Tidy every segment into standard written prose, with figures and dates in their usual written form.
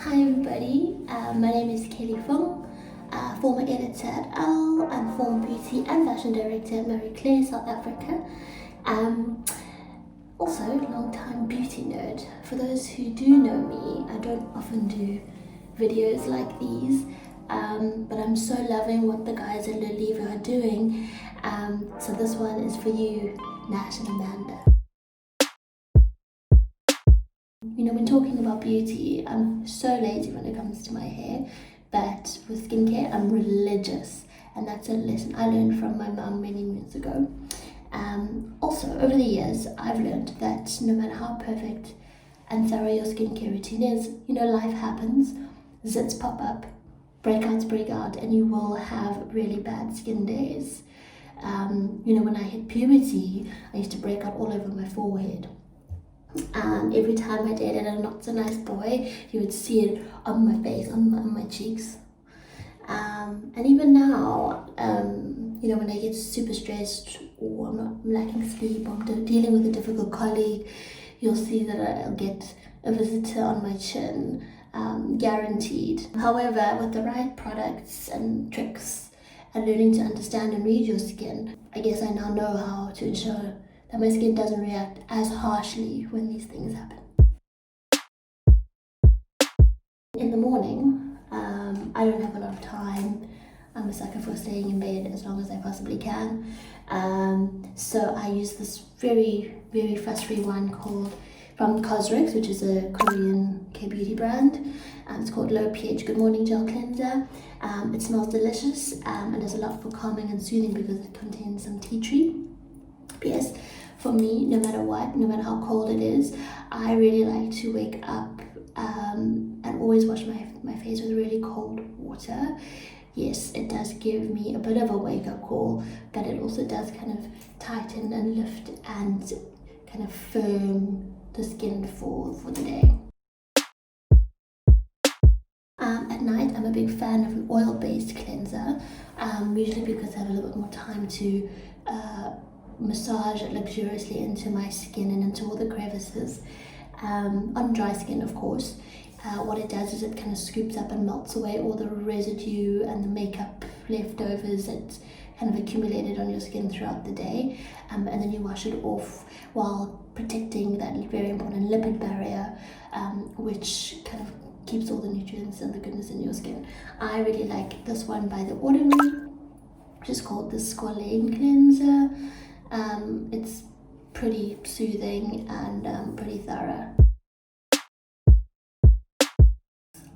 Hi everybody, my name is Kelly Fung, former editor at Elle and former beauty and fashion director at Elle South Africa. Also, long-time beauty nerd. For those who do know me, I don't often do videos like these, but I'm so loving what the guys at lelive are doing. So this one is for you, Nash and Amanda. You know, when talking about beauty, I'm so lazy when it comes to my hair, but with skincare, I'm religious. And that's a lesson I learned from my mum many moons ago. Also, over the years, I've learned that no matter how perfect and thorough your skincare routine is, you know, life happens, zits pop up, breakouts break out, and you will have really bad skin days. You know, when I hit puberty, I used to break out all over my forehead. Every time I dated a not so nice boy, you would see it on my face, on my cheeks. And even now, you know, when I get super stressed or I'm lacking sleep or I'm dealing with a difficult colleague, you'll see that I'll get a visitor on my chin, guaranteed. However, with the right products and tricks and learning to understand and read your skin, I guess I now know how to ensure that my skin doesn't react as harshly when these things happen. In the morning, I don't have a lot of time. I'm a sucker for staying in bed as long as I possibly can. So I use this very, very fuss-free one called from Cosrx, which is a Korean K-beauty brand. It's called Low pH Good Morning Gel Cleanser. It smells delicious and does a lot for calming and soothing because it contains some tea tree. P.S. For me, no matter what, no matter how cold it is, I really like to wake up and always wash my face with really cold water. Yes, it does give me a bit of a wake-up call, but it also does kind of tighten and lift and kind of firm the skin for the day. At night, I'm a big fan of an oil-based cleanser, usually because I have a little bit more time to massage it luxuriously into my skin and into all the crevices. On dry skin, of course, what it does is it kind of scoops up and melts away all the residue and the makeup leftovers that kind of accumulated on your skin throughout the day, and then you wash it off while protecting that very important lipid barrier, which kind of keeps all the nutrients and the goodness in your skin. I really like this one by The Ordinary, which is called the Squalane Cleanser. It's pretty soothing and pretty thorough.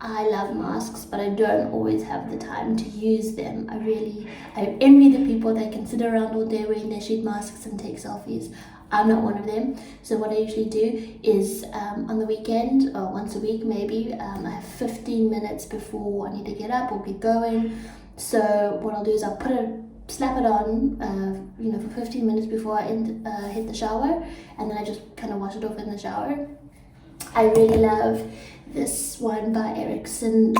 I love masks, but I don't always have the time to use them. I envy the people that can sit around all day wearing their sheet masks and take selfies. I'm not one of them. So what I usually do is on the weekend or once a week maybe, I have 15 minutes before I need to get up or get going. So what I'll do is I'll slap it on, you know, for 15 minutes before I hit the shower, and then I just kind of wash it off in the shower. I really love this one by Erickson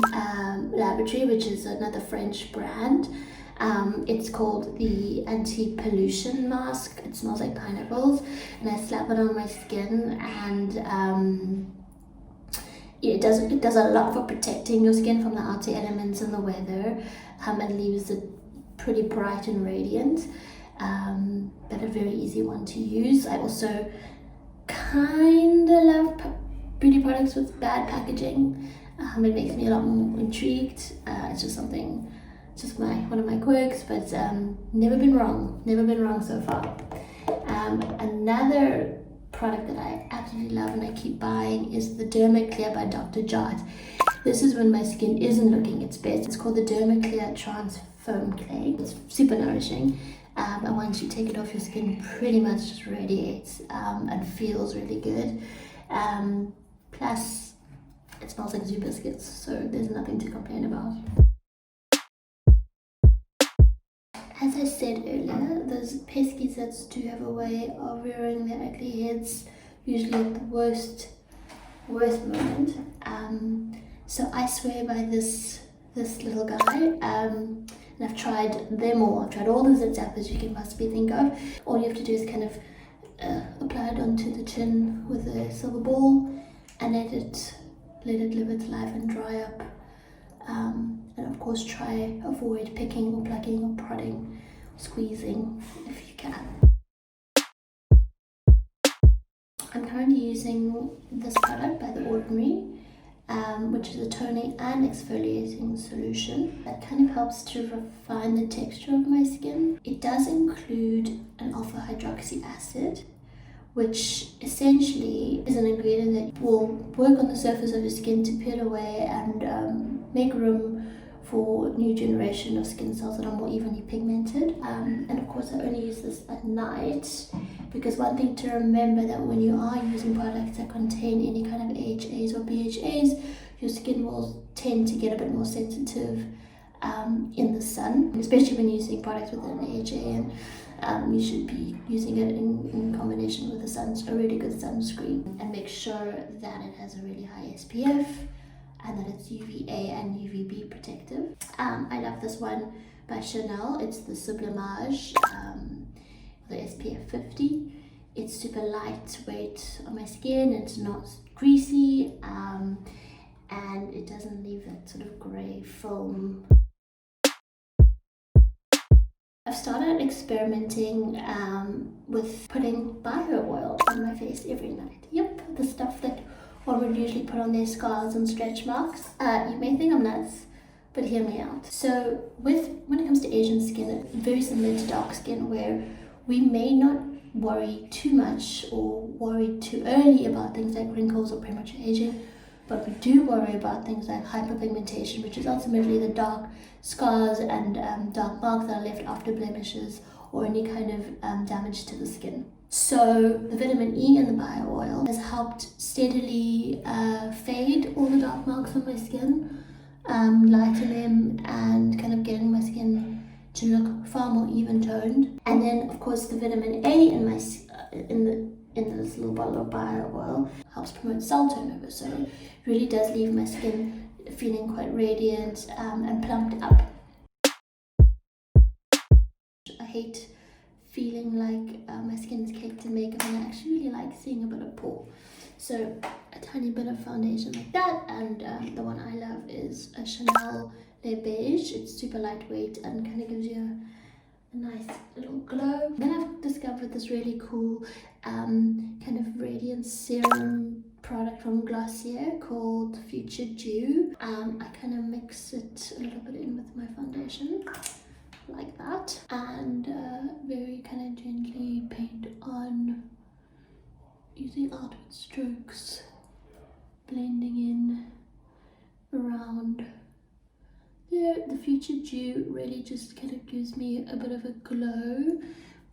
Laboratory, which is another French brand. It's called the Anti-Pollution Mask. It smells like pineapples, and I slap it on my skin, and it does a lot for protecting your skin from the outer elements and the weather, and leaves it pretty bright and radiant, but a very easy one to use. I also kind of love beauty products with bad packaging. It makes me a lot more intrigued. It's just one of my quirks, but never been wrong so far. Another product that I absolutely love and I keep buying is the Derma Clear by Dr. Jart. This is when my skin isn't looking its best. It's called the Derma Clear Trans Foam Clay. It's super nourishing, and once you take it off, your skin pretty much just radiates and feels really good. Plus, it smells like zoo biscuits, so there's nothing to complain about. As I said earlier, those pesky zits do have a way of rearing their ugly heads, usually at the worst moment. So I swear by this little guy, and I've tried them all. I've tried all the zit zappers you can possibly think of. All you have to do is kind of apply it onto the chin with a silver ball and let it let it live its life and dry up. And of course avoid picking or plucking or prodding, squeezing if you can. I'm currently using this product by The Ordinary, which is a toning and exfoliating solution that kind of helps to refine the texture of my skin. It does include an alpha hydroxy acid, which essentially is an ingredient that will work on the surface of your skin to peel away and make room for new generation of skin cells that are more evenly pigmented. And of course, I only use this at night, because one thing to remember that when you are using products that contain any kind of AHAs or BHAs, your skin will tend to get a bit more sensitive in the sun, especially when using products with an AHA, and you should be using it in combination with a really good sunscreen, and make sure that it has a really high SPF and that it's UVA and UVB protective. I love this one by Chanel. It's the Sublimage, the SPF 50. It's super lightweight on my skin, it's not greasy, and it doesn't leave that sort of grey film. I've started experimenting with putting bio oil on my face every night. Yep, the stuff that one would usually put on their scars and stretch marks. You may think I'm nuts, but hear me out. So when it comes to Asian skin, it's very similar to dark skin, where we may not worry too much or worry too early about things like wrinkles or premature aging, but we do worry about things like hyperpigmentation, which is ultimately the dark scars and dark marks that are left after blemishes or any kind of damage to the skin. So the vitamin E in the bio oil has helped steadily fade all the dark marks on my skin, lighten them, and kind of getting my skin to look far more even toned. And then of course the vitamin A in this little bottle of bio oil helps promote cell turnover, so it really does leave my skin feeling quite radiant and plumped up. I hate feeling like my skin's caked in makeup, and I actually really like seeing a bit of pore. So a tiny bit of foundation like that, and the one I love is a Chanel Le Beige. It's super lightweight and kind of gives you a nice little glow. Then I've discovered this really cool kind of radiant serum product from Glossier called Future Dew. I kind of mix it a little bit in with my foundation like that, and very kind of gently paint on using outward strokes, blending in around there. The Future Dew really just kind of gives me a bit of a glow,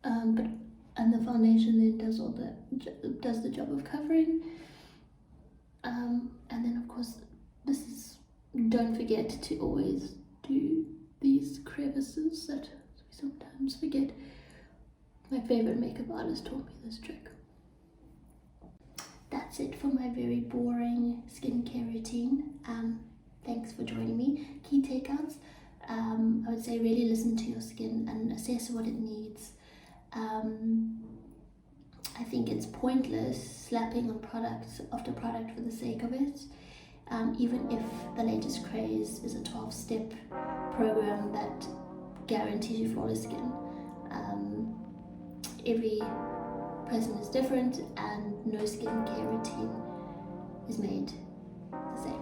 and the foundation then does the job of covering. And then of course don't forget to always do these crevices that we sometimes forget. My favorite makeup artist taught me this trick. That's it for my very boring skincare routine. Thanks for joining me. Key takeouts: I would say really listen to your skin and assess what it needs. I think it's pointless slapping on product after product for the sake of it, even if the latest craze is a 12-step program that guarantees you flawless skin. Every person is different, and no skincare routine is made the same.